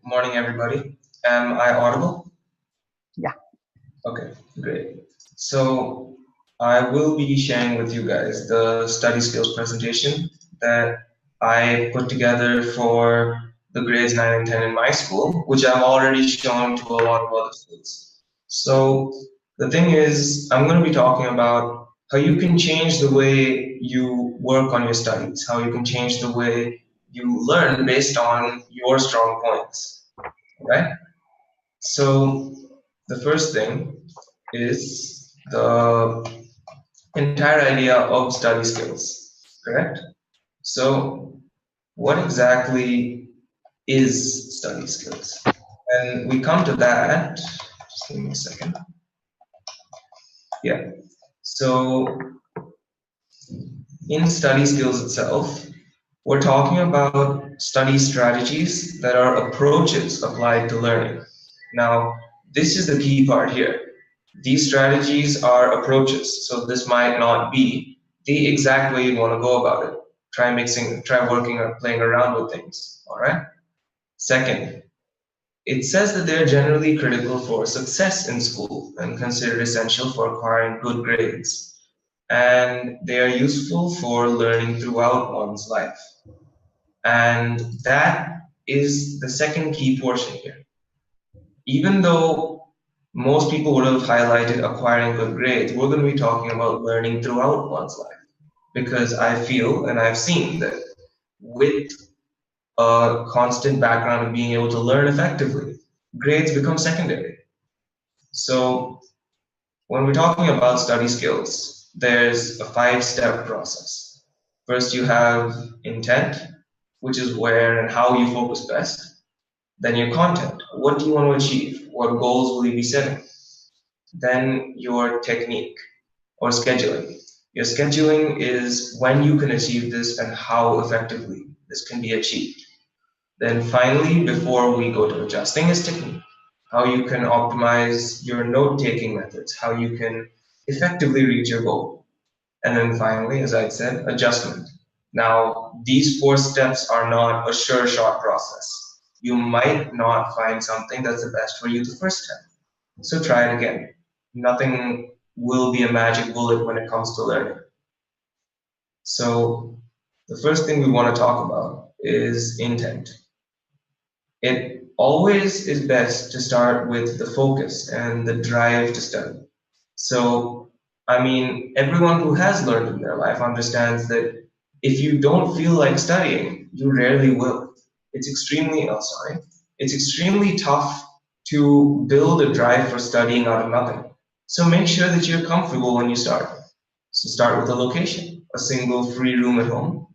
Morning, everybody. Am I audible? Yeah. Okay, great. So I will be sharing with you guys the study skills presentation that I put together for the grades 9 and 10 in my school, which I've already shown to a lot of other schools. So the thing is, I'm going to be talking about how you can change the way you work on your studies, how you can change the way you learn based on your strong points, right? So the first thing is the entire idea of study skills, correct? So what exactly is study skills? And we come to that, just give me a second. Yeah. So in study skills itself, we're talking about study strategies that are approaches applied to learning. Now, this is the key part here. These strategies are approaches, so this might not be the exact way you want to go about it. Try working or playing around with things, all right? Second, it says that they're generally critical for success in school and considered essential for acquiring good grades. And they are useful for learning throughout one's life. And that is the second key portion here. Even though most people would have highlighted acquiring good grades, we're going to be talking about learning throughout one's life. Because I feel and I've seen that with a constant background of being able to learn effectively, grades become secondary. So when we're talking about study skills, there's a 5-step process. First, you have intent, which is where and how you focus best. Then your content. What do you want to achieve? What goals will you be setting? Then your technique or scheduling. Your scheduling is when you can achieve this and how effectively this can be achieved. Then finally, before we go to adjusting, is technique. How you can optimize your note-taking methods, how you can effectively reach your goal. And then finally, as I said, adjustment. Now, these 4 steps are not a sure shot process. You might not find something that's the best for you the first time. So try it again. Nothing will be a magic bullet when it comes to learning. So the first thing we want to talk about is intent. It always is best to start with the focus and the drive to study. So, I mean, everyone who has learned in their life understands that if you don't feel like studying, you rarely will. It's extremely tough to build a drive for studying out of nothing. So make sure that you're comfortable when you start. So start with a location, a single free room at home,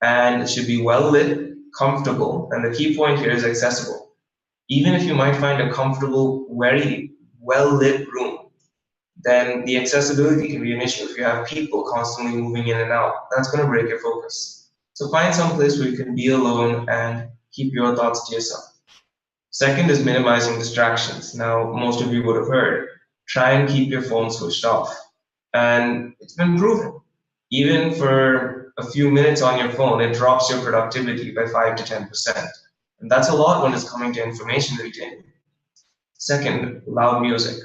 and it should be well lit, comfortable, and the key point here is accessible. Even if you might find a comfortable, very well lit room, then the accessibility can be an issue. If you have people constantly moving in and out, that's going to break your focus. So find some place where you can be alone and keep your thoughts to yourself. Second is minimizing distractions. Now, most of you would have heard, try and keep your phone switched off. And it's been proven. Even for a few minutes on your phone, it drops your productivity by 5 to 10%. And that's a lot when it's coming to information retaining. Second, loud music.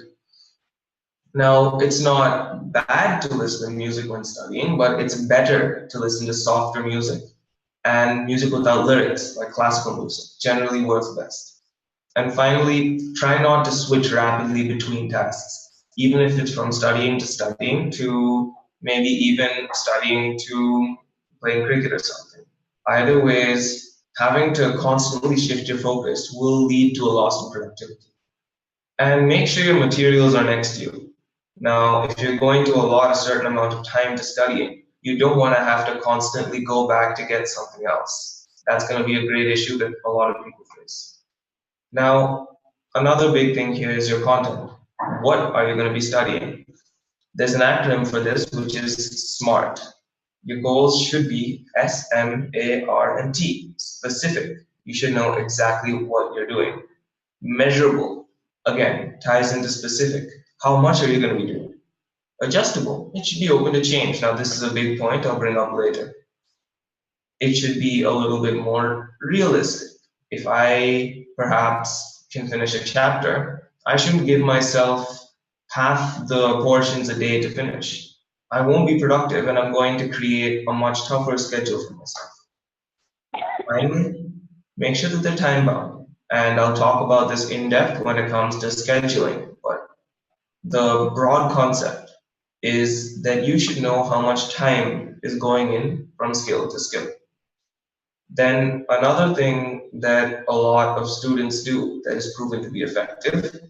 Now, it's not bad to listen to music when studying, but it's better to listen to softer music. And music without lyrics, like classical music, generally works best. And finally, try not to switch rapidly between tasks, even if it's from studying to maybe even studying to playing cricket or something. Either ways, having to constantly shift your focus will lead to a loss in productivity. And make sure your materials are next to you. Now, if you're going to allot a certain amount of time to studying, you don't want to have to constantly go back to get something else. That's going to be a great issue that a lot of people face. Now, another big thing here is your content. What are you going to be studying? There's an acronym for this, which is SMART. Your goals should be SMART, specific. You should know exactly what you're doing. Measurable, again, ties into specific. How much are you going to be doing? Adjustable, it should be open to change. Now, this is a big point I'll bring up later. It should be a little bit more realistic. If I perhaps can finish a chapter, I shouldn't give myself half the portions a day to finish. I won't be productive and I'm going to create a much tougher schedule for myself. Finally, make sure that they're time bound. And I'll talk about this in depth when it comes to scheduling. But the broad concept is that you should know how much time is going in from skill to skill. Then another thing that a lot of students do that is proven to be effective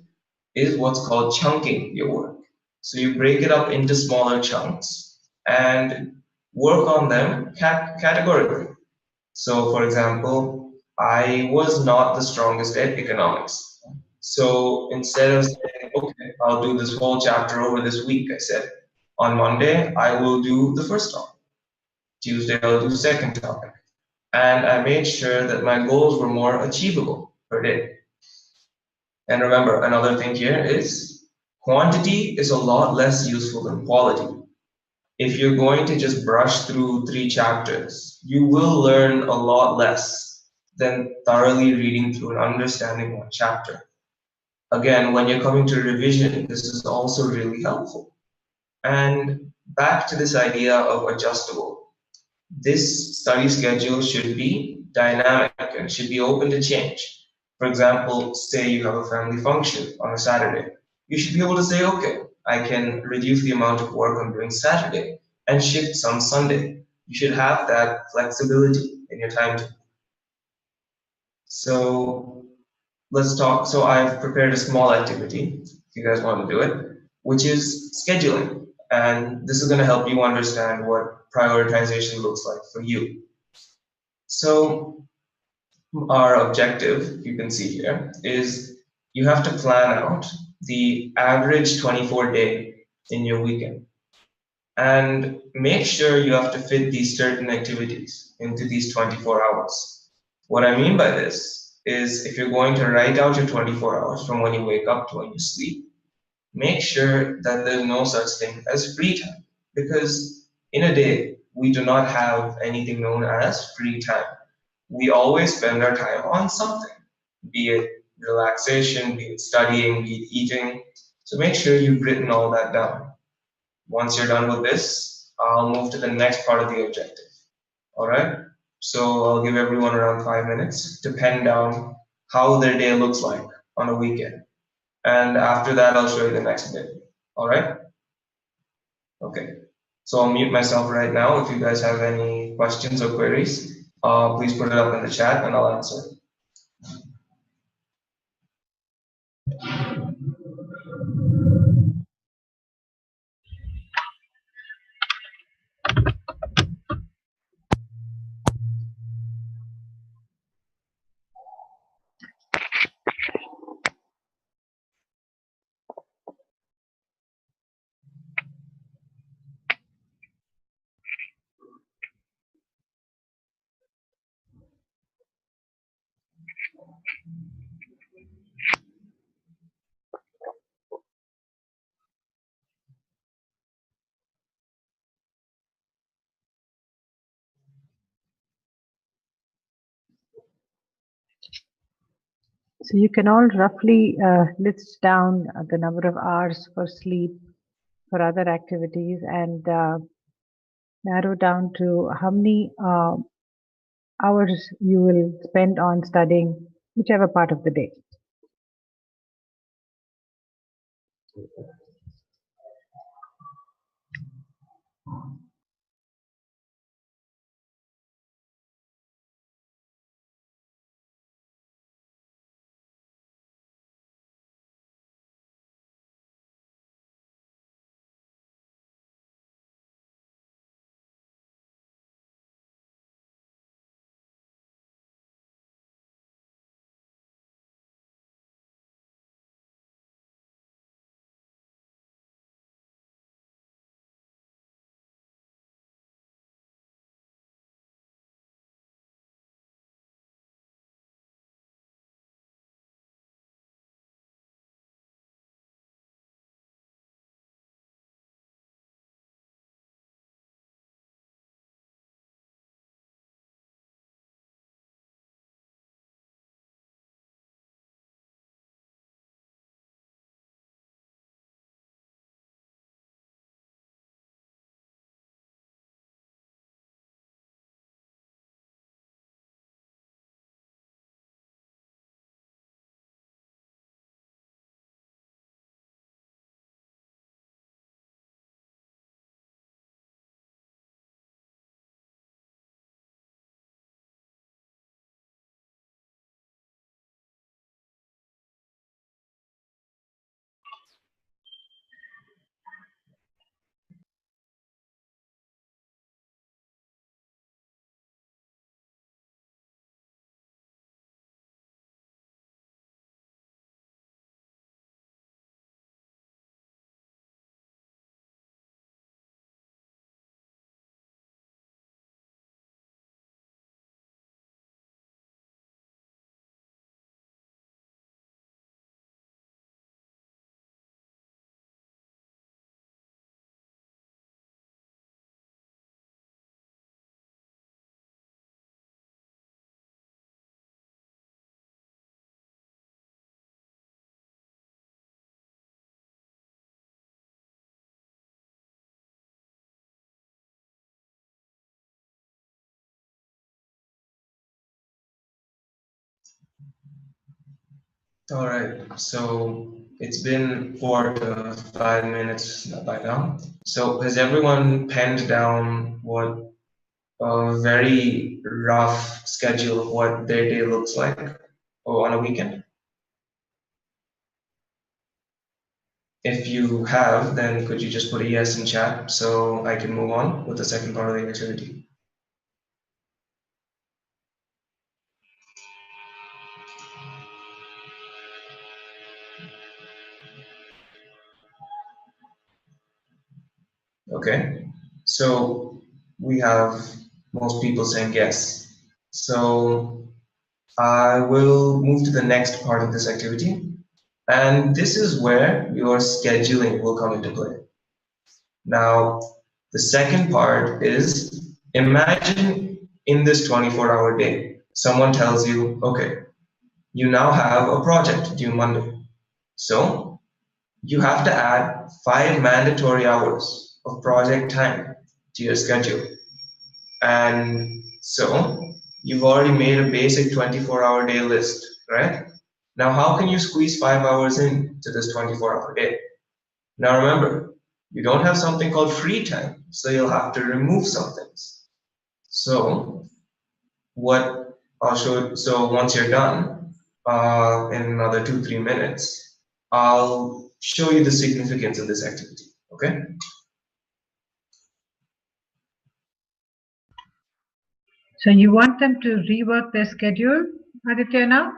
is what's called chunking your work. So you break it up into smaller chunks and work on them categorically. So for example, I was not the strongest at economics. So instead of saying, okay, I'll do this whole chapter over this week, I said, on Monday, I will do the first topic. Tuesday, I'll do second topic. And I made sure that my goals were more achievable per day. And remember, another thing here is quantity is a lot less useful than quality. If you're going to just brush through 3 chapters, you will learn a lot less than thoroughly reading through and understanding 1 chapter. Again, when you're coming to revision, this is also really helpful. And back to this idea of adjustable. This study schedule should be dynamic and should be open to change. For example, say you have a family function on a Saturday. You should be able to say, okay, I can reduce the amount of work I'm doing Saturday and shift some Sunday. You should have that flexibility in your timetable. So let's talk. So I've prepared a small activity, if you guys want to do it, which is scheduling. And this is going to help you understand what prioritization looks like for you. So our objective, you can see here, is you have to plan out the average 24-day in your weekend. And make sure you have to fit these certain activities into these 24 hours. What I mean by this is if you're going to write out your 24 hours from when you wake up to when you sleep, make sure that there's no such thing as free time. Because in a day, we do not have anything known as free time. We always spend our time on something, be it relaxation, be it studying, be it eating. So make sure you've written all that down. Once you're done with this, I'll move to the next part of the objective. All right? So I'll give everyone around 5 minutes to pen down how their day looks like on a weekend. And after that, I'll show you the next bit. All right? Okay. So I'll mute myself right now. If you guys have any questions or queries, please put it up in the chat and I'll answer. So you can all roughly list down the number of hours for sleep, for other activities, and narrow down to how many hours you will spend on studying whichever part of the day. All right. So it's been 4 to 5 minutes by now. So has everyone penned down what a very rough schedule of what their day looks like or on a weekend? If you have, then could you just put a yes in chat so I can move on with the second part of the activity? Okay. So we have most people saying yes. So I will move to the next part of this activity. And this is where your scheduling will come into play. Now, the second part is imagine in this 24-hour day, someone tells you, okay, you now have a project due Monday. So you have to add 5 mandatory hours of project time to your schedule. And so you've already made a basic 24-hour day list, right? Now, how can you squeeze 5 hours into this 24-hour day? Now, remember, you don't have something called free time, so you'll have to remove some things. So, what I'll show, so once you're done, in another 2, 3 minutes, I'll show you the significance of this activity, okay? So you want them to rework their schedule, Aditya, now?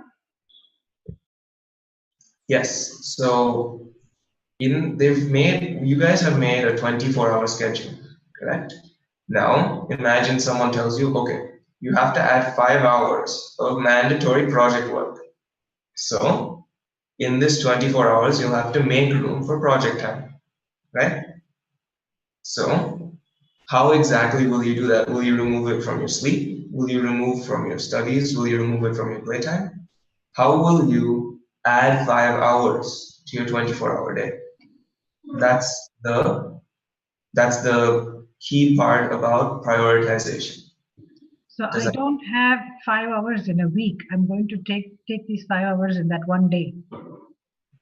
Yes, so you guys have made a 24-hour schedule, correct? Now, imagine someone tells you, okay, you have to add 5 hours of mandatory project work. So, in this 24 hours, you'll have to make room for project time, right? So, how exactly will you do that? Will you remove it from your sleep? Will you remove from your studies? Will you remove it from your playtime? How will you add 5 hours to your 24-hour day? That's the that's the key part about prioritization. So Does I that? don't have 5 hours in a week. I'm going to take these 5 hours in that one day.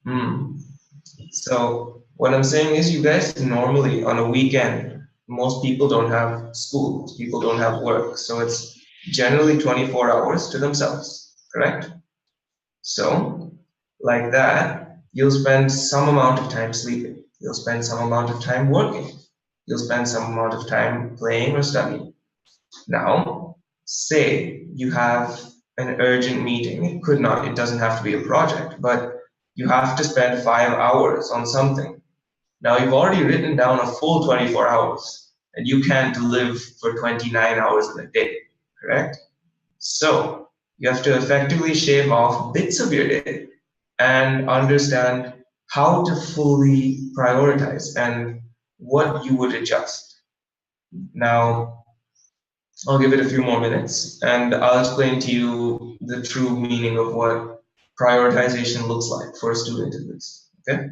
Hmm. So what I'm saying is, you guys normally on a weekend, most people don't have school, most people don't have work, so it's generally 24 hours to themselves, correct? So, like that, you'll spend some amount of time sleeping, you'll spend some amount of time working, you'll spend some amount of time playing or studying. Now, say you have an urgent meeting. It doesn't have to be a project, but you have to spend 5 hours on something. Now, you've already written down a full 24 hours, and you can't live for 29 hours in a day, correct? So, you have to effectively shave off bits of your day and understand how to fully prioritize and what you would adjust. Now, I'll give it a few more minutes and I'll explain to you the true meaning of what prioritization looks like for a student in this. Okay?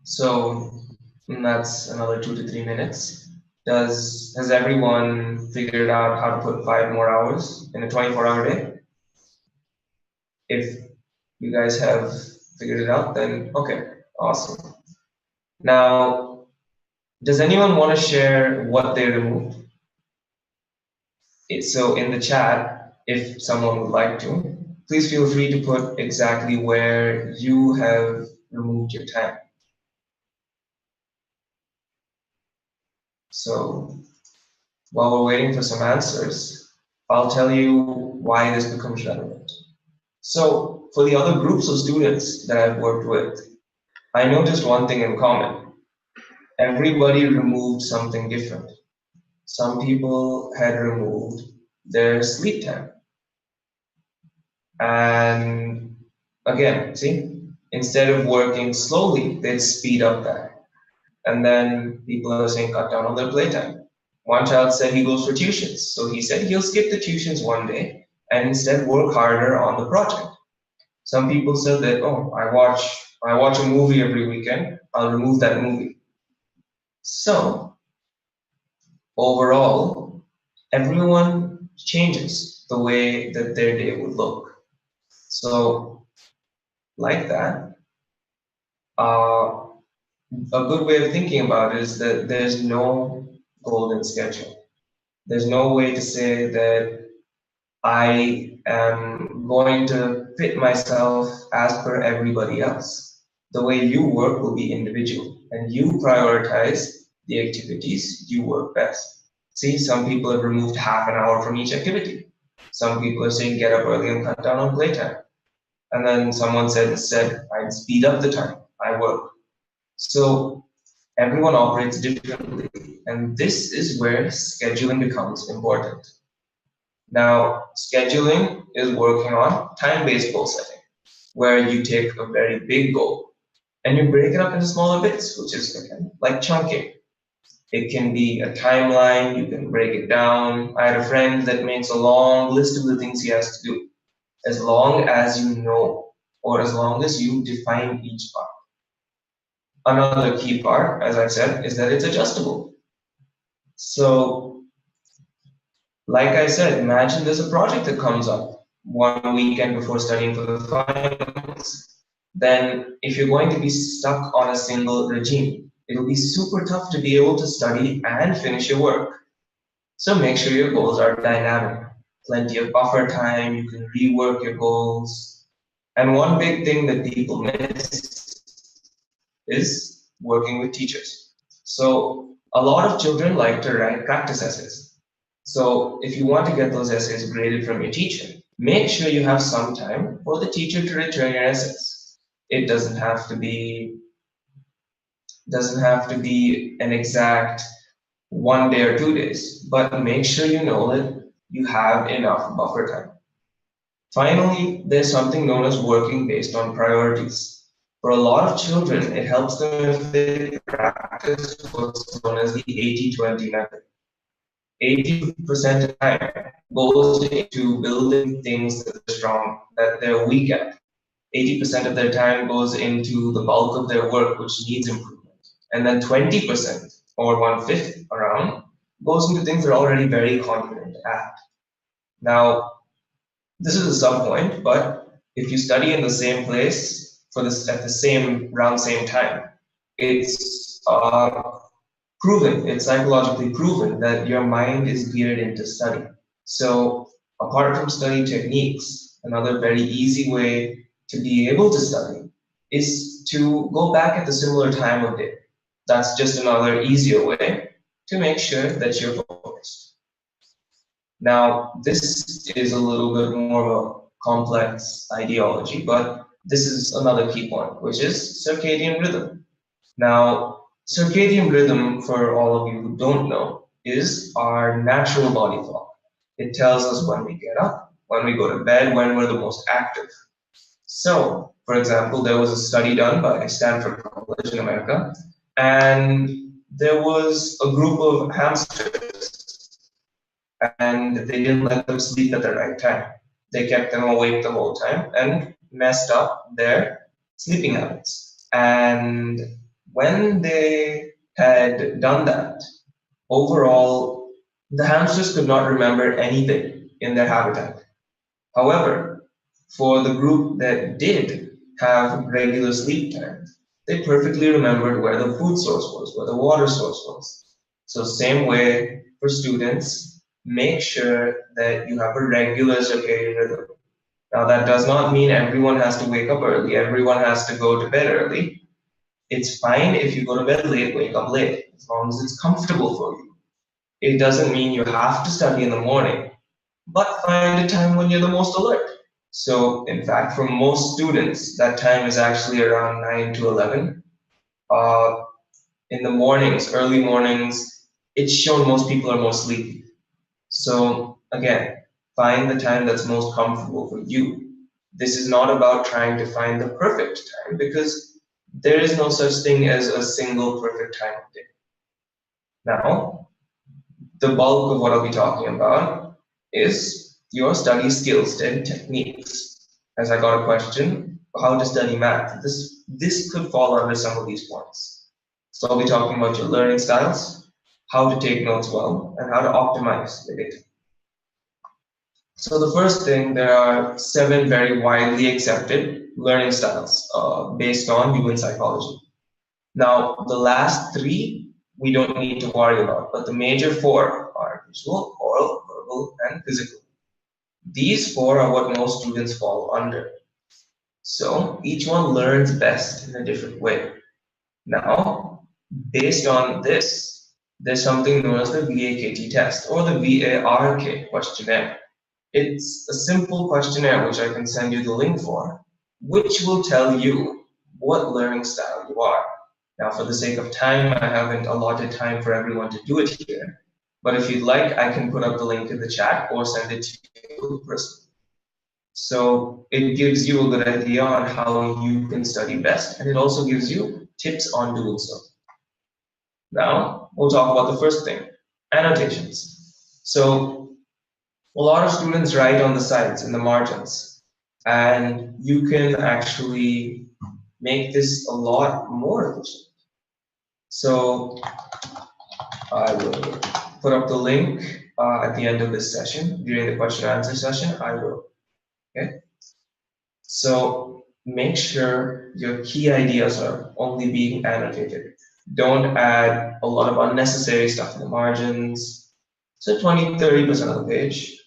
So that's another 2 to 3 minutes. Has everyone figured out how to put 5 more hours in a 24-hour day? If you guys have figured it out, then okay, awesome. Now, does anyone want to share what they removed? So in the chat, if someone would like to, please feel free to put exactly where you have removed your time. So while we're waiting for some answers, I'll tell you why this becomes relevant. So for the other groups of students that I've worked with, I noticed one thing in common. Everybody removed something different. Some people had removed their sleep time. And again, see, instead of working slowly, they'd speed up that. And then people are saying cut down on their playtime. One child said he goes for tuitions. So he said he'll skip the tuitions one day and instead work harder on the project. Some people said that, oh, I watch a movie every weekend, I'll remove that movie. So overall, everyone changes the way that their day would look. So like that, a good way of thinking about it is that there's no golden schedule. There's no way to say that I am going to fit myself as per everybody else. The way you work will be individual, and you prioritize the activities you work best. See, some people have removed half an hour from each activity. Some people are saying get up early and cut down on playtime. And then someone said I'd speed up the time I work. So everyone operates differently, and this is where scheduling becomes important. Now, scheduling is working on time-based goal setting, where you take a very big goal and you break it up into smaller bits, which is again like chunking. It can be a timeline, you can break it down. I had a friend that makes a long list of the things he has to do, as long as you know, or as long as you define each part. Another key part, as I said, is that it's adjustable. So, like I said, imagine there's a project that comes up one weekend before studying for the finals. Then, if you're going to be stuck on a single regime, it'll be super tough to be able to study and finish your work. So, make sure your goals are dynamic. Plenty of buffer time, you can rework your goals. And one big thing that people miss is working with teachers. So, a lot of children like to write practice essays. So if you want to get those essays graded from your teacher, make sure you have some time for the teacher to return your essays. It doesn't have to be an exact 1 day or 2 days, but make sure you know that you have enough buffer time. Finally, there's something known as working based on priorities. For a lot of children, it helps them if they practice what's known as the 80-20 method. 80% of time goes into building things that are strong, that they're weak at. 80% of their time goes into the bulk of their work, which needs improvement. And then 20% or 1/5 around goes into things they're already very confident at. Now, this is a sub point, but if you study in the same place for this at the same time, it's proven, it's psychologically proven that your mind is geared into study. So apart from study techniques, another very easy way to be able to study is to go back at the similar time of day. That's just another easier way to make sure that you're focused. Now, this is a little bit more of a complex ideology, but this is another key point, which is circadian rhythm. Now, circadian rhythm, for all of you who don't know, is our natural body clock. It tells us when we get up, when we go to bed, when we're the most active. So, for example, there was a study done by Stanford College in America, and there was a group of hamsters, and they didn't let them sleep at the right time. They kept them awake the whole time and messed up their sleeping habits. And when they had done that, overall, the hamsters could not remember anything in their habitat. However, for the group that did have regular sleep time, they perfectly remembered where the food source was, where the water source was. So same way for students, make sure that you have a regular circadian rhythm. Now that does not mean everyone has to wake up early, everyone has to go to bed early. It's fine if you go to bed late, wake up late, as long as it's comfortable for you. It doesn't mean you have to study in the morning, but find a time when you're the most alert. So, in fact, for most students, that time is actually around 9 to 11. Uh, in the mornings, early mornings, it's shown most people are more sleepy. So, again, find the time that's most comfortable for you. This is not about trying to find the perfect time because there is no such thing as a single perfect time of day. Now, the bulk of what I'll be talking about is your study skills and techniques. As I got a question, how to study math. This could fall under some of these points. So I'll be talking about your learning styles, how to take notes well, and how to optimize the data. So the first thing, there are 7 very widely accepted learning styles based on human psychology. Now, the last 3 we don't need to worry about, but the major 4 are visual, oral, verbal, and physical. These 4 are what most students fall under. So each one learns best in a different way. Now, based on this, there's something known as the VAKT test or the VARK questionnaire. It's a simple questionnaire which I can send you the link for, which will tell you what learning style you are. Now, for the sake of time, I haven't allotted time for everyone to do it here. But if you'd like, I can put up the link in the chat or send it to you personally. So it gives you a good idea on how you can study best, and it also gives you tips on doing so. Now, we'll talk about the first thing, annotations. So a lot of students write on the sides, in the margins, and you can actually make this a lot more efficient. So I will put up the link at the end of this session. During the question and answer session, I will. Okay. So make sure your key ideas are only being annotated. Don't add a lot of unnecessary stuff in the margins. So 20-30% of the page.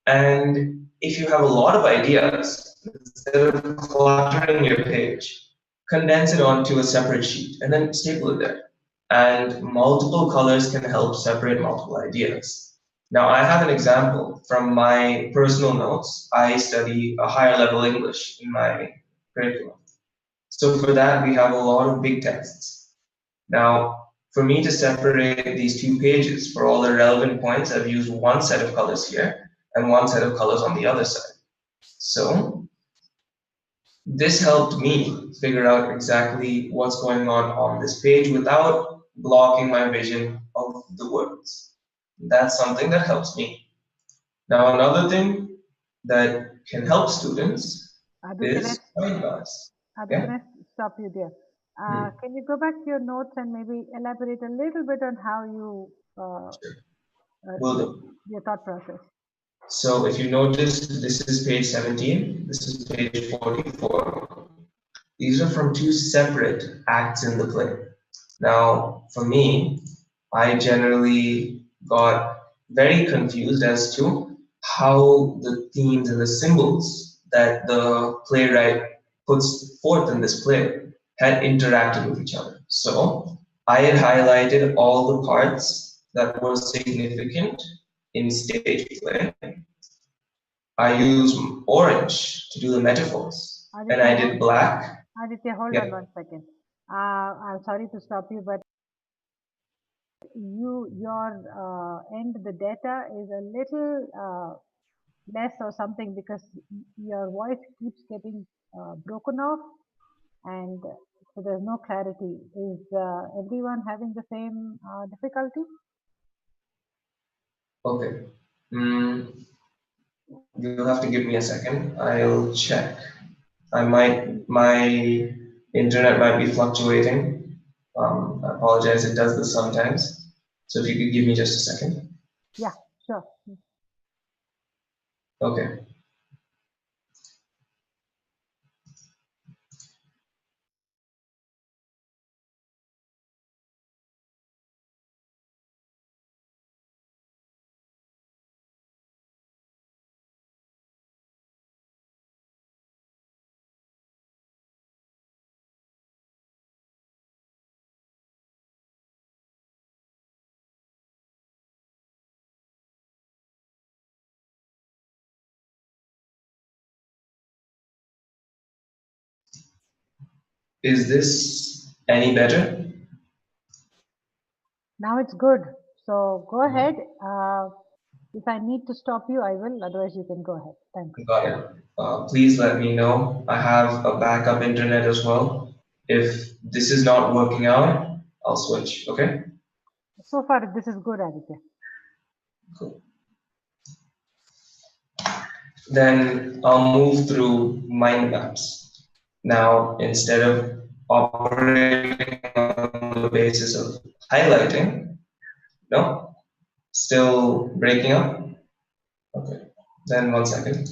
And if you have a lot of ideas, instead of cluttering your page, condense it onto a separate sheet and then staple it there. And multiple colors can help separate multiple ideas. Now, I have an example from my personal notes. I study a higher level English in my curriculum. So for that, we have a lot of big texts. Now, for me to separate these 2 pages for all the relevant points, I've used one set of colors here and one set of colors on the other side. So this helped me figure out exactly what's going on this page without blocking my vision of the words. That's something that helps me. Now, another thing that can help students is mind maps. Can I stop you there? Can you go back to your notes and maybe elaborate a little bit on how you your thought process? So if you notice, this is page 17, this is page 44. These are from 2 separate acts in the play. Now, for me, I generally got very confused as to how the themes and the symbols that the playwright puts forth in this play had interacted with each other. So I had highlighted all the parts that were significant in stage play. I used orange to do the metaphors, and I did black. Aditya, hold on 1 second. I'm sorry to stop you, but your end, the data is a little less or something because your voice keeps getting broken off, and so there's no clarity. Is everyone having the same difficulty? Okay. You'll have to give me a second. I'll check. My internet might be fluctuating. I apologize, it does this sometimes. So if you could give me just a second. Yeah, sure. Okay. Is this any better? Now it's good. So go ahead. If I need to stop you, I will. Otherwise, you can go ahead. Thanks. Got it. Please let me know. I have a backup internet as well. If this is not working out, I'll switch, okay? So far, this is good, Aditya. Cool. Then I'll move through mind maps. Now, instead of operating on the basis of highlighting, no, still breaking up. Okay, then 1 second.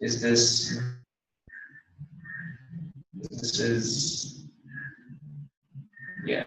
Is this is, yeah.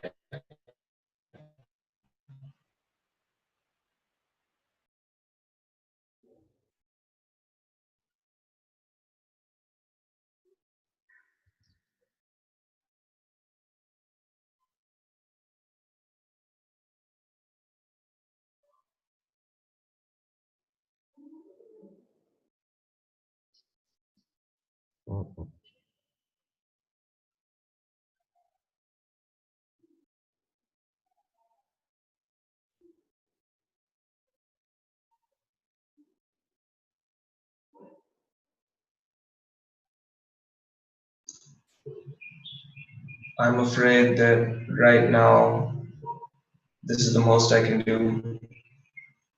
I'm afraid that right now, this is the most I can do.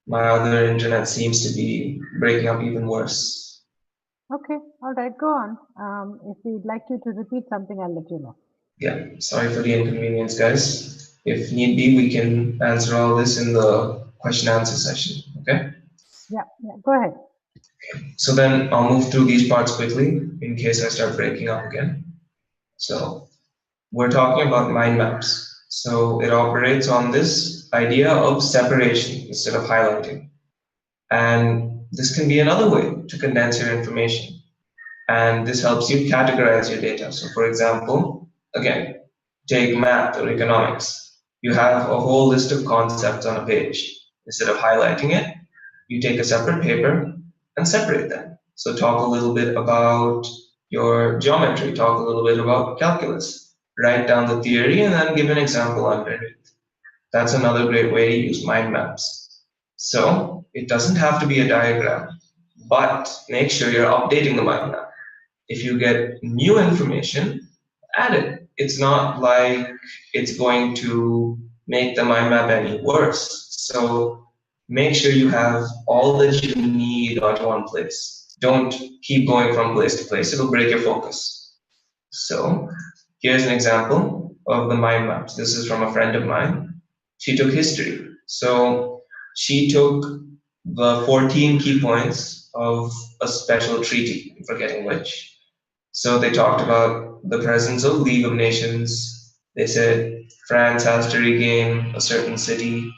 My other internet seems to be breaking up even worse. Okay. All right. Go on. If you'd like you to repeat something, I'll let you know. Yeah, sorry for the inconvenience, guys. If need be, we can answer all this in the question answer session, okay? Yeah, go ahead. So then I'll move through these parts quickly in case I start breaking up again. So we're talking about mind maps. So it operates on this idea of separation instead of highlighting. And this can be another way to condense your information. And this helps you categorize your data. So for example, again, take math or economics. You have a whole list of concepts on a page. Instead of highlighting it, you take a separate paper and separate them. So talk a little bit about your geometry, talk a little bit about calculus, write down the theory and then give an example underneath. That's another great way to use mind maps. So it doesn't have to be a diagram, but make sure you're updating the mind map. If you get new information, add it. It's not like it's going to make the mind map any worse. So make sure you have all that you need onto one place. Don't keep going from place to place. It'll break your focus. So here's an example of the mind maps. This is from a friend of mine. She took history. So she took the 14 key points of a special treaty, I'm forgetting which. So they talked about the presence of League of Nations. They said France has to regain a certain city.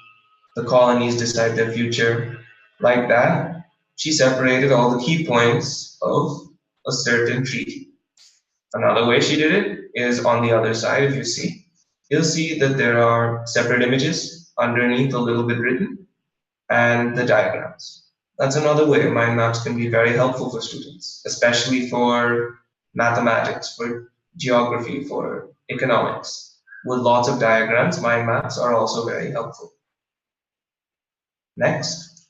The colonies decide their future. Like that, she separated all the key points of a certain treaty. Another way she did it is on the other side. If you see, you'll see that there are separate images underneath, a little bit written, and the diagrams. That's another way mind maps can be very helpful for students, especially for mathematics, for geography, for economics. With lots of diagrams, mind maps are also very helpful. Next,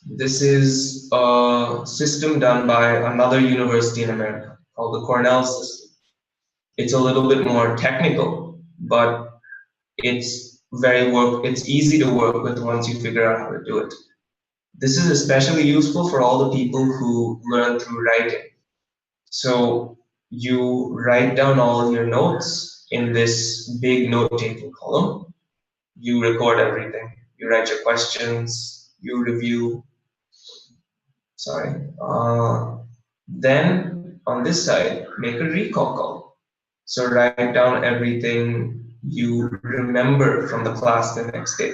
this is a system done by another university in America called the Cornell system. It's a little bit more technical, but it's easy to work with once you figure out how to do it. This is especially useful for all the people who learn through writing. So you write down all your notes in this big note-taking column. You record everything. You write your questions, you review. Then on this side, make a recall column. So write down everything you remember from the class the next day.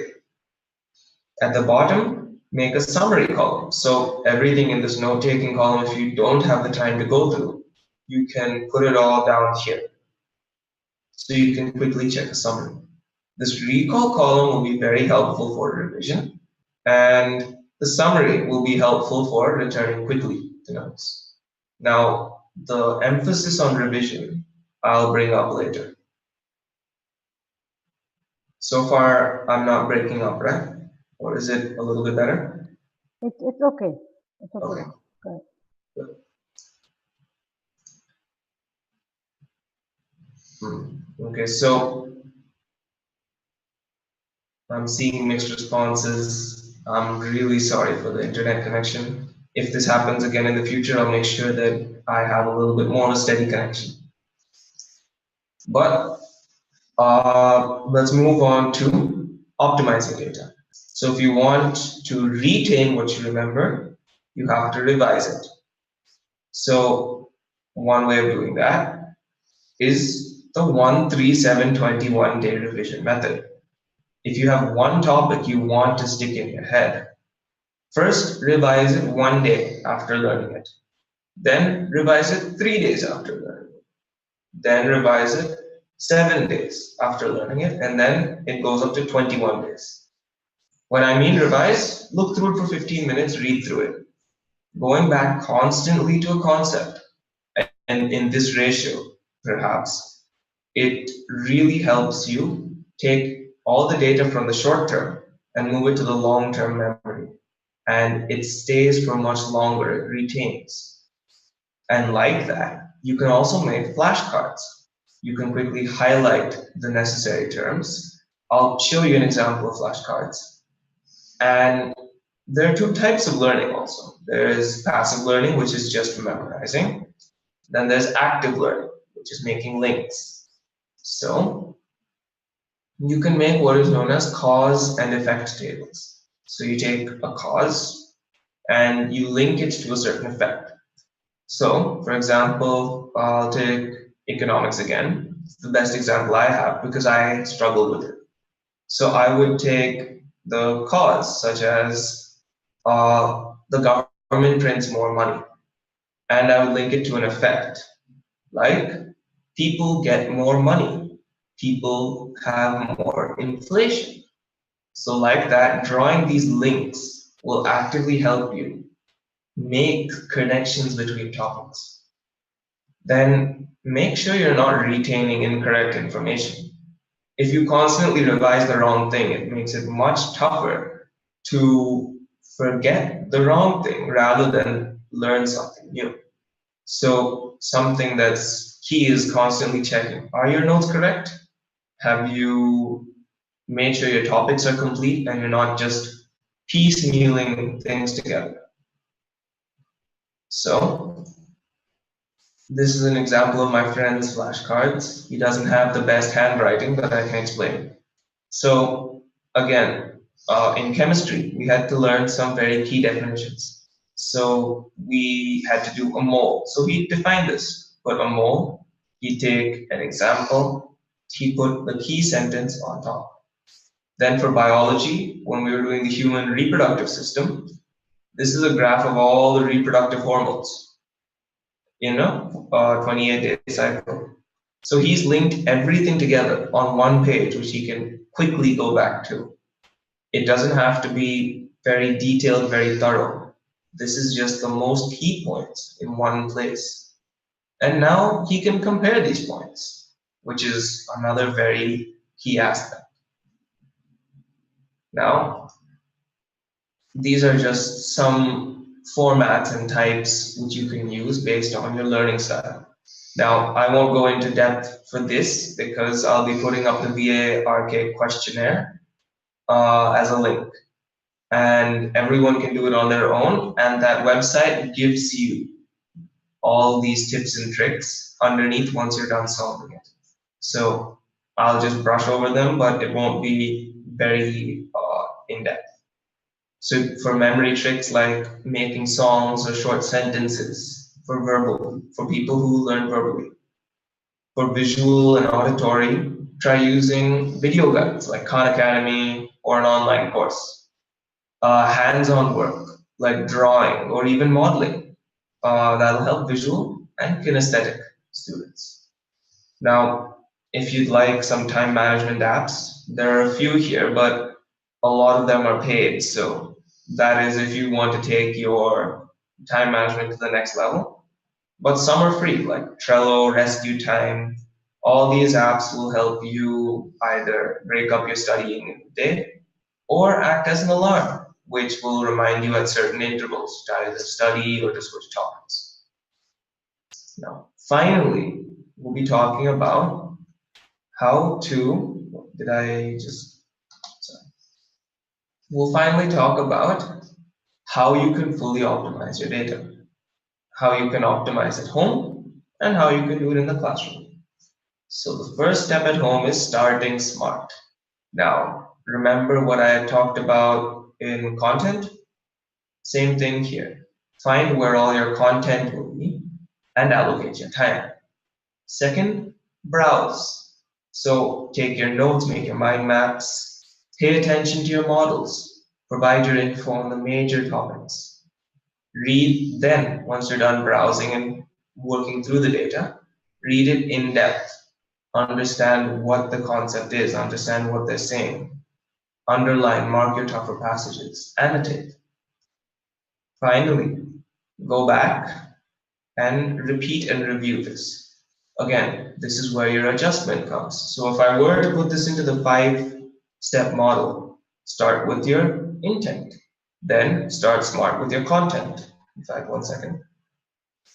At the bottom, make a summary column. So everything in this note-taking column, if you don't have the time to go through, you can put it all down here. So you can quickly check a summary. This recall column will be very helpful for revision, and the summary will be helpful for returning quickly to notes. Now, the emphasis on revision, I'll bring up later. So far, I'm not breaking up, right? Or is it a little bit better? It's okay. It's okay. Okay. Good. Okay, so I'm seeing mixed responses. I'm really sorry for the internet connection. If this happens again in the future, I'll make sure that I have a little bit more of a steady connection. But let's move on to optimizing data. So if you want to retain what you remember, you have to revise it. So one way of doing that is the 1-3-7-21 day revision method. If you have one topic you want to stick in your head, first revise it 1 day after learning it. Then revise it 3 days after learning it. Then revise it 7 days after learning it, and then it goes up to 21 days. When I mean revise, look through it for 15 minutes, read through it. Going back constantly to a concept, and in this ratio, perhaps, it really helps you take all the data from the short term and move it to the long-term memory. And it stays for much longer, it retains. And like that, you can also make flashcards. You can quickly highlight the necessary terms. I'll show you an example of flashcards. And there are 2 types of learning also. There is passive learning, which is just memorizing. Then there's active learning, which is making links. So you can make what is known as cause and effect tables. So you take a cause and you link it to a certain effect. So, for example, I'll take economics again. It's the best example I have because I struggled with it. So I would take the cause, such as the government prints more money, and I would link it to an effect, like people get more money, people have more inflation. So like that, drawing these links will actively help you make connections between topics. Then make sure you're not retaining incorrect information. If you constantly revise the wrong thing, it makes it much tougher to forget the wrong thing rather than learn something new. So something that's key is constantly checking. Are your notes correct? Have you made sure your topics are complete and you're not just piecemealing things together? So this is an example of my friend's flashcards. He doesn't have the best handwriting, but I can explain. So again, in chemistry, we had to learn some very key definitions. So we had to do a mole. So he defined this. Put a mole, he'd take an example, he put the key sentence on top. Then for biology, when we were doing the human reproductive system, this is a graph of all the reproductive hormones in a 28-day cycle. So he's linked everything together on one page, which he can quickly go back to. It doesn't have to be very detailed, very thorough. This is just the most key points in one place. And now he can compare these points, which is another very key aspect. Now, these are just some formats and types which you can use based on your learning style. Now, I won't go into depth for this because I'll be putting up the VA Arcade questionnaire as a link. And everyone can do it on their own. And that website gives you all these tips and tricks underneath once you're done solving it. So I'll just brush over them, but it won't be very in-depth. So for memory tricks like making songs or short sentences for people who learn verbally. For visual and auditory, try using video guides like Khan Academy or an online course. Hands-on work like drawing or even modeling, that'll help visual and kinesthetic students. Now, if you'd like some time management apps, there are a few here, but a lot of them are paid. So that is if you want to take your time management to the next level. But some are free, like Trello, Rescue Time. All these apps will help you either break up your studying in the day or act as an alarm, which will remind you at certain intervals to either study or to switch topics. Now, finally, we'll be talking about how to, We'll finally talk about how you can fully optimize your data, how you can optimize at home, and how you can do it in the classroom. So the first step at home is starting smart. Now, remember what I had talked about in content? Same thing here. Find where all your content will be and allocate your time. Second, browse. So take your notes, make your mind maps, pay attention to your models, provide your info on the major topics. Read then, once you're done browsing and working through the data, read it in depth. Understand what the concept is, understand what they're saying. Underline, mark your tougher passages, annotate. Finally, go back and repeat and review this. Again, this is where your adjustment comes. So if I were to put this into the 5-step model, start with your intent, then start smart with your content. In fact, one second.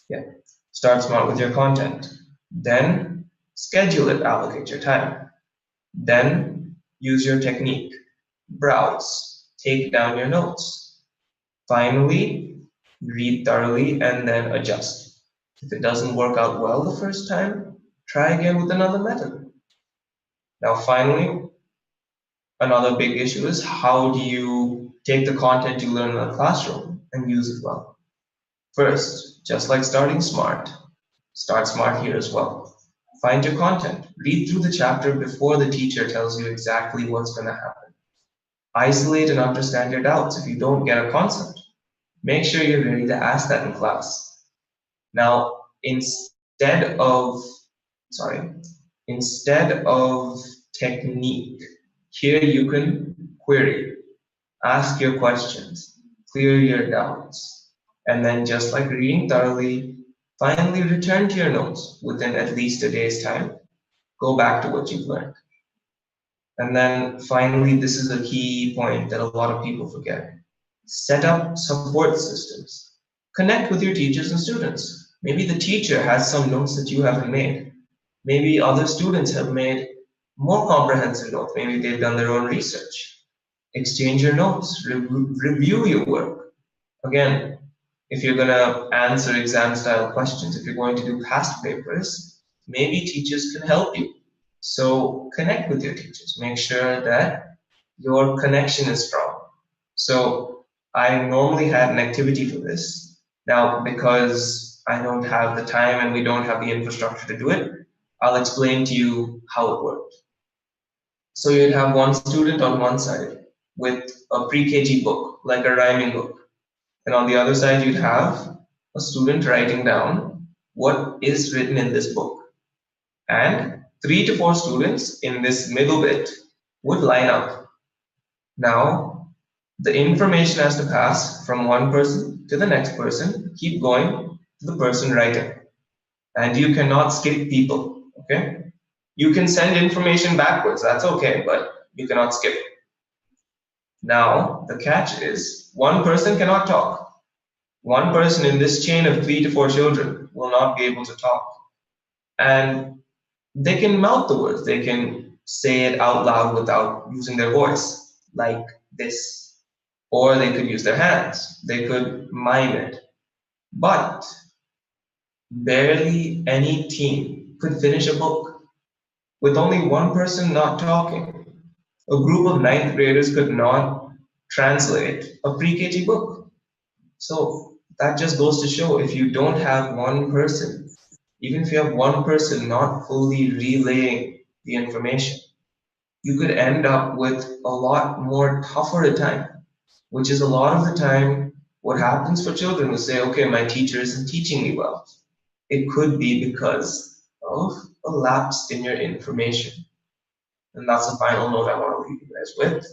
Yeah, start smart with your content. Then schedule it, allocate your time. Then use your technique, browse, take down your notes. Finally, read thoroughly and then adjust. If it doesn't work out well the first time, try again with another method. Now, finally, another big issue is how do you take the content you learn in the classroom and use it well? First, just like starting smart, start smart here as well. Find your content. Read through the chapter before the teacher tells you exactly what's going to happen. Isolate and understand your doubts if you don't get a concept. Make sure you're ready to ask that in class. Now, instead of technique, here you can query, ask your questions, clear your doubts, and then just like reading thoroughly, finally return to your notes within at least a day's time. Go back to what you've learned. And then finally, this is a key point that a lot of people forget. Set up support systems. Connect with your teachers and students. Maybe the teacher has some notes that you haven't made. Maybe other students have made more comprehensive notes. Maybe they've done their own research. Exchange your notes, review your work. Again, if you're going to answer exam style questions, if you're going to do past papers, maybe teachers can help you. So connect with your teachers. Make sure that your connection is strong. So I normally had an activity for this. Now, because I don't have the time and we don't have the infrastructure to do it, I'll explain to you how it worked. So you'd have one student on one side with a pre-KG book, like a rhyming book. And on the other side, you'd have a student writing down what is written in this book. And 3 to 4 students in this middle bit would line up. Now, the information has to pass from one person to the next person, keep going to the person writing. And you cannot skip people, okay? You can send information backwards, that's okay, but you cannot skip. Now, the catch is one person cannot talk. One person in this chain of 3 to 4 children will not be able to talk. And they can mouth the words, they can say it out loud without using their voice, like this. Or they could use their hands, they could mime it. But barely any team could finish a book with only one person not talking. A group of 9th graders could not translate a pre-KG book. So that just goes to show, if you don't have one person, even if you have one person not fully relaying the information, you could end up with a lot more tougher a time, which is a lot of the time what happens for children who say, okay, my teacher isn't teaching me well. It could be because of a lapse in your information. And that's the final note I want to leave you guys with.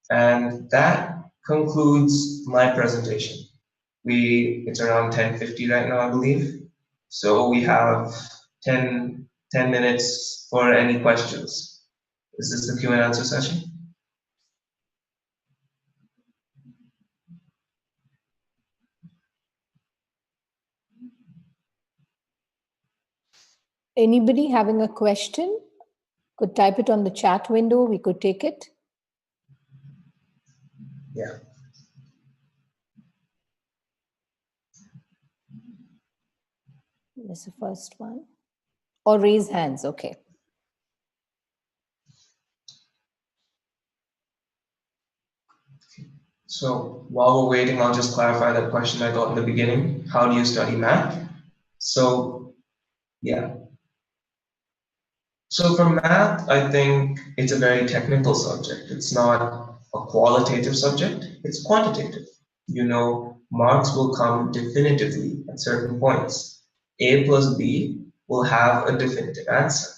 And that concludes my presentation. It's around 10:50 right now, I believe. So we have 10 minutes for any questions. Is this the Q&A session? Anybody having a question could type it on the chat window. We could take it. Yeah. This is the first one. Or raise hands, okay. So while we're waiting, I'll just clarify that question I got in the beginning. How do you study math? So, yeah. So for math, I think it's a very technical subject. It's not a qualitative subject, it's quantitative. You know, marks will come definitively at certain points. A plus B will have a definitive answer.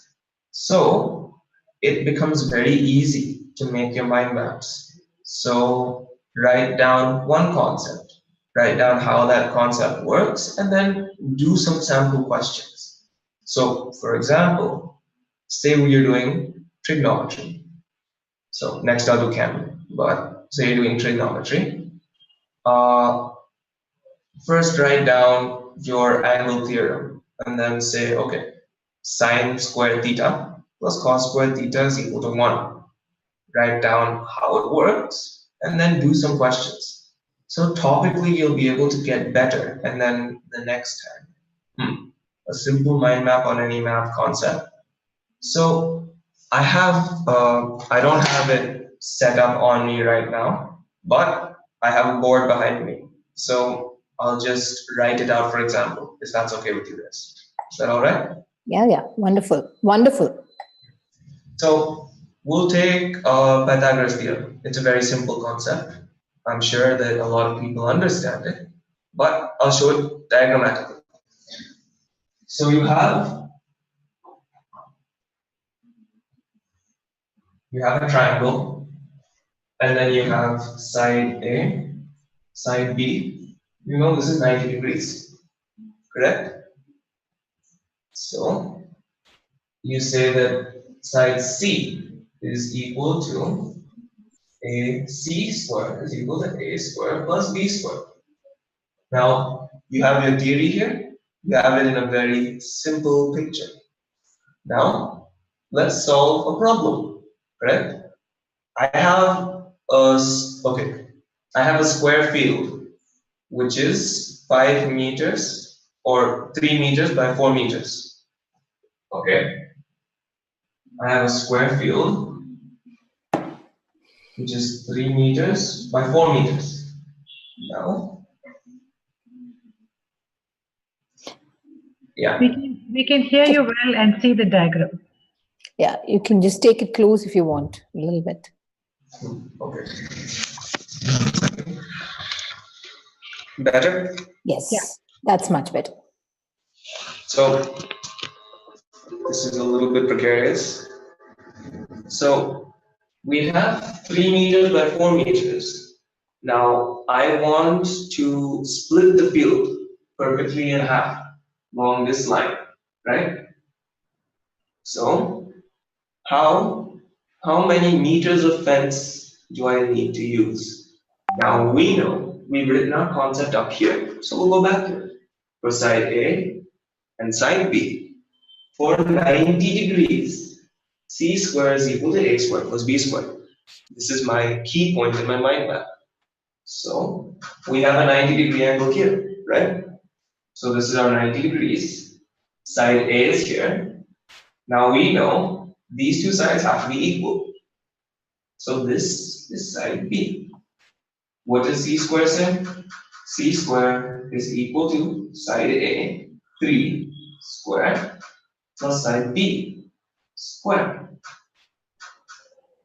So it becomes very easy to make your mind maps. So write down one concept, write down how that concept works, and then do some sample questions. So for example, say you're doing trigonometry. So next I'll do chem, but say you're doing trigonometry. First write down your angle theorem and then say, okay, sine squared theta plus cos squared theta is equal to 1. Write down how it works and then do some questions. So topically you'll be able to get better, and then the next time, a simple mind map on any math concept. So I don't have it set up on me right now, but I have a board behind me. So I'll just write it out, for example, if that's okay with you guys. Is that all right? Yeah, wonderful, wonderful. So we'll take Pythagoras theorem. It's a very simple concept. I'm sure that a lot of people understand it, but I'll show it diagrammatically. So you have a triangle, and then you have side A, side B. You know this is 90 degrees, correct? So you say that side C is equal to AC squared is equal to A squared plus B squared. Now you have your theory here, you have it in a very simple picture. Now let's solve a problem, correct? I have a square field which is 5 meters or 3 meters by 4 meters. Okay. I have a square field which is 3 meters by 4 meters. Now, yeah. We can hear you well and see the diagram. Yeah, you can just take it close if you want, a little bit. Okay. Better? Yes, yeah. That's much better. So This is a little bit precarious. So we have 3 meters by 4 meters. Now I want to split the field perfectly in half along this line, right? So how many meters of fence do I need to use? Now we know we've written our concept up here, so we'll go back to it. For side A and side B, for 90 degrees, c squared is equal to a squared plus b squared. This is my key point in my mind map. So we have a 90-degree angle here, right? So this is our 90 degrees. Side A is here. Now we know these two sides have to be equal. So this is side B. What does c squared say? C squared is equal to side A, 3 squared, plus side B squared.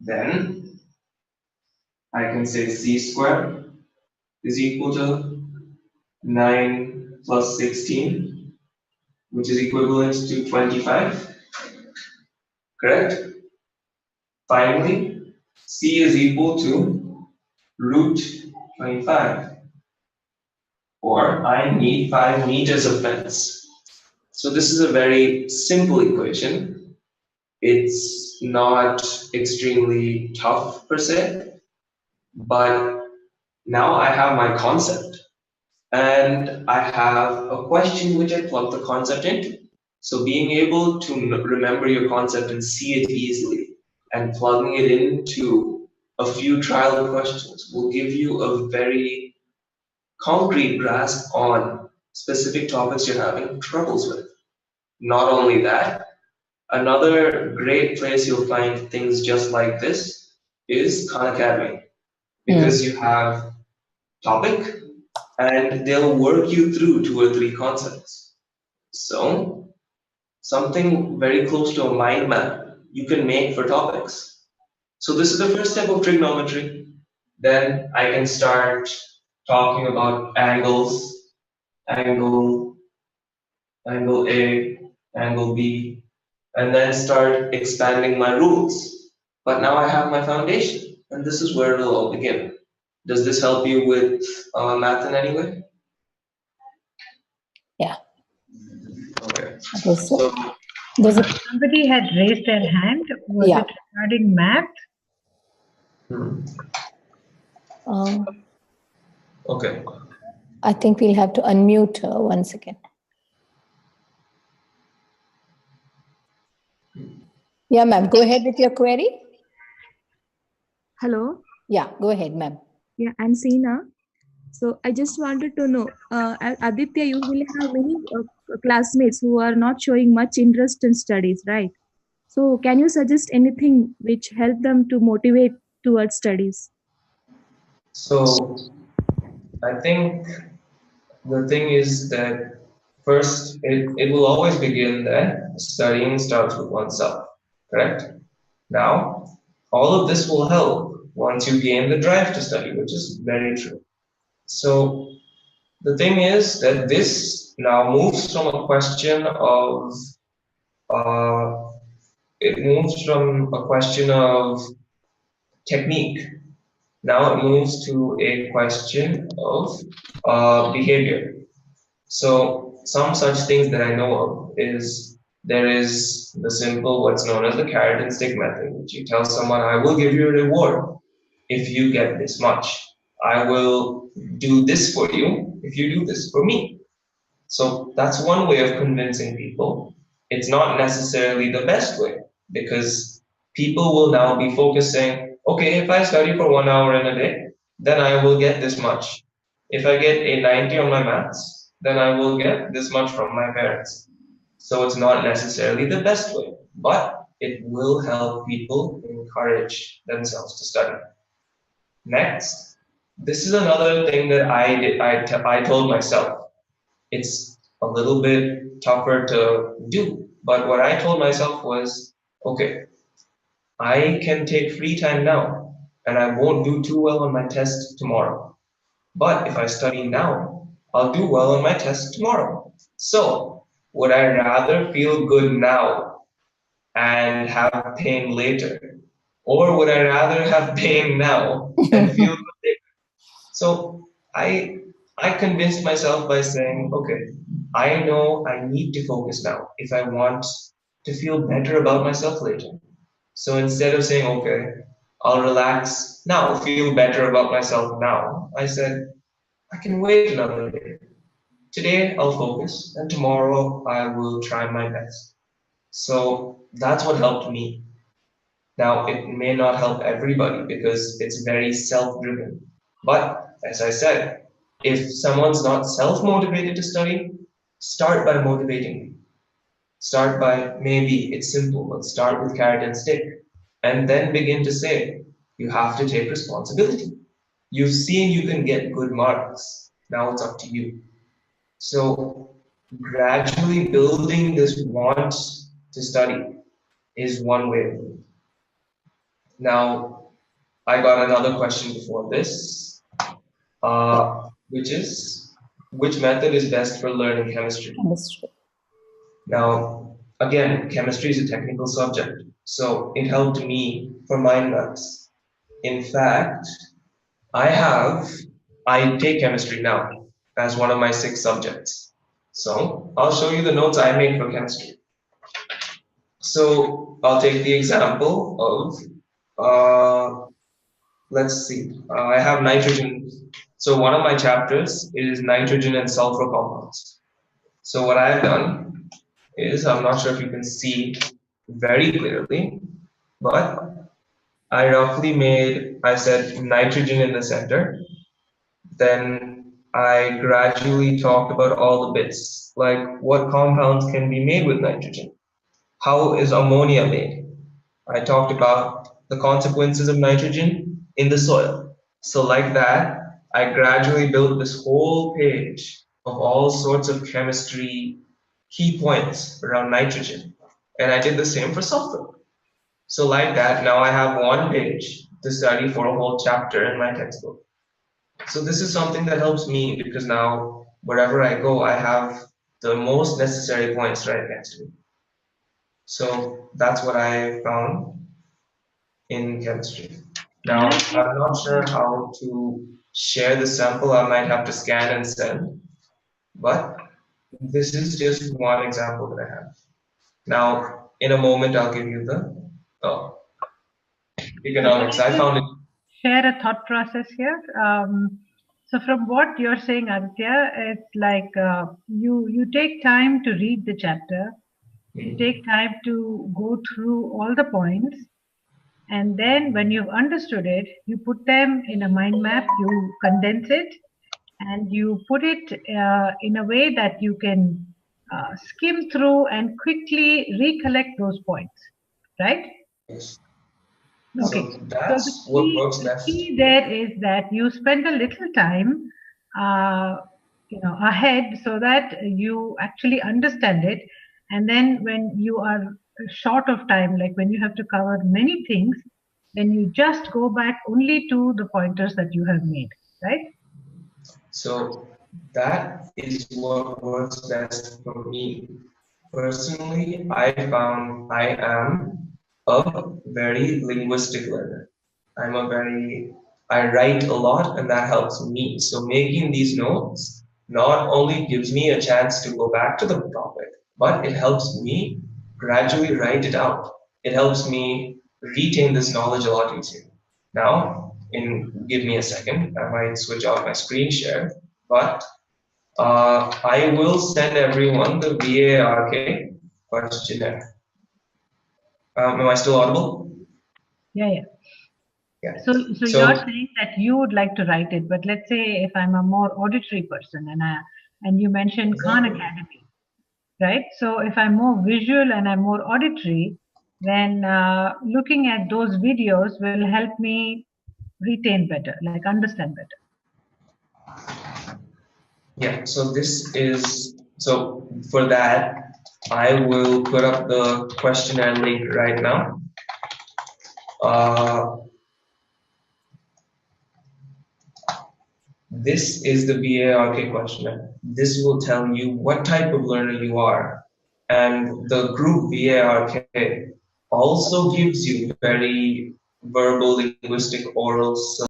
Then I can say c squared is equal to 9 plus 16, which is equivalent to 25, correct? Finally, c is equal to root 25, or I need 5 meters of fence. So this is a very simple equation. It's not extremely tough per se, but now I have my concept and I have a question which I plug the concept into. So being able to remember your concept and see it easily and plugging it into a few trial questions will give you a very concrete grasp on specific topics you're having troubles with. Not only that, another great place you'll find things just like this is Khan Academy, because you have topic and they'll work you through 2 or 3 concepts. So something very close to a mind map you can make for topics. So this is the first step of trigonometry. Then I can start talking about angles, angle A, angle B, and then start expanding my rules. But now I have my foundation, and this is where it'll all begin. Does this help you with math in any way? Yeah. Okay. So, somebody had raised their hand. Was it regarding math? Okay. I think we'll have to unmute her once again. Yeah, ma'am. Go ahead with your query. Hello. Yeah, go ahead, ma'am. Yeah, I'm Seena. So I just wanted to know, Aditya, you will have many classmates who are not showing much interest in studies, right? So can you suggest anything which help them to motivate towards studies? So I think the thing is that first, it will always begin that studying starts with oneself, correct? Now, all of this will help once you gain the drive to study, which is very true. So the thing is that this now moves from a question of, it moves from a question of technique. Now it moves to a question of behavior. So some such things that I know of is there is the simple what's known as the carrot and stick method, which you tell someone, I will give you a reward if you get this much. I will do this for you if you do this for me. So that's one way of convincing people. It's not necessarily the best way, because people will now be focusing, okay, if I study for 1 hour in a day, then I will get this much. If I get a 90 on my maths, then I will get this much from my parents. So it's not necessarily the best way, but it will help people encourage themselves to study. Next, this is another thing that I told myself. It's a little bit tougher to do, but what I told myself was, okay, I can take free time now, and I won't do too well on my test tomorrow. But if I study now, I'll do well on my test tomorrow. So would I rather feel good now and have pain later? Or would I rather have pain now and feel good later? So I convinced myself by saying, okay, I know I need to focus now if I want to feel better about myself later. So instead of saying, okay, I'll relax now, feel better about myself now, I said, I can wait another day. Today I'll focus, and tomorrow I will try my best. So that's what helped me. Now, it may not help everybody because it's very self-driven. But as I said, if someone's not self-motivated to study, start by motivating them. Start by, maybe it's simple, but start with carrot and stick. And then begin to say, you have to take responsibility. You've seen you can get good marks. Now it's up to you. So gradually building this want to study is one way of doing it. Now, I got another question before this, which is, which method is best for learning chemistry? Chemistry. Now, again, chemistry is a technical subject, so it helped me for mind maps. In fact, I take chemistry now as one of my 6 subjects. So I'll show you the notes I made for chemistry. So I'll take the example of, let's see, I have nitrogen. So one of my chapters is nitrogen and sulfur compounds. So what I've done is, I'm not sure if you can see very clearly, but I roughly I said nitrogen in the center. Then I gradually talked about all the bits, like what compounds can be made with nitrogen. How is ammonia made? I talked about the consequences of nitrogen in the soil. So like that, I gradually built this whole page of all sorts of chemistry key points around nitrogen. And I did the same for sulfur. So like that, now I have one page to study for a whole chapter in my textbook. So this is something that helps me because now wherever I go, I have the most necessary points right next to me. So that's what I found in chemistry. Now, I'm not sure how to share the sample. I might have to scan and send, but this is just one example that I have. Now, in a moment, I'll give you the economics. I found it. Share a thought process here. So from what you're saying, Aditya, it's like you take time to read the chapter, you take time to go through all the points, and then when you've understood it, you put them in a mind map, you condense it, and you put it in a way that you can skim through and quickly recollect those points, right? Yes. Okay. So that's what works best. The key there is that you spend a little time, ahead, so that you actually understand it. And then when you are short of time, like when you have to cover many things, then you just go back only to the pointers that you have made, right? So that is what works best for me. Personally, I found I am a very linguistic learner. I write a lot and that helps me. So making these notes not only gives me a chance to go back to the topic, but it helps me gradually write it out. It helps me retain this knowledge a lot easier. Now, give me a second, I might switch off my screen share, but I will send everyone the VARK questionnaire. Am I still audible? Yeah. So you're saying that you would like to write it, but let's say if I'm a more auditory person and you mentioned Khan Academy, right? So if I'm more visual and I'm more auditory, then looking at those videos will help me retain better, like understand better. Yeah, so for that, I will put up the questionnaire link right now. This is the VARK questionnaire. This will tell you what type of learner you are. And the group VARK also gives you very verbal, linguistic, oral,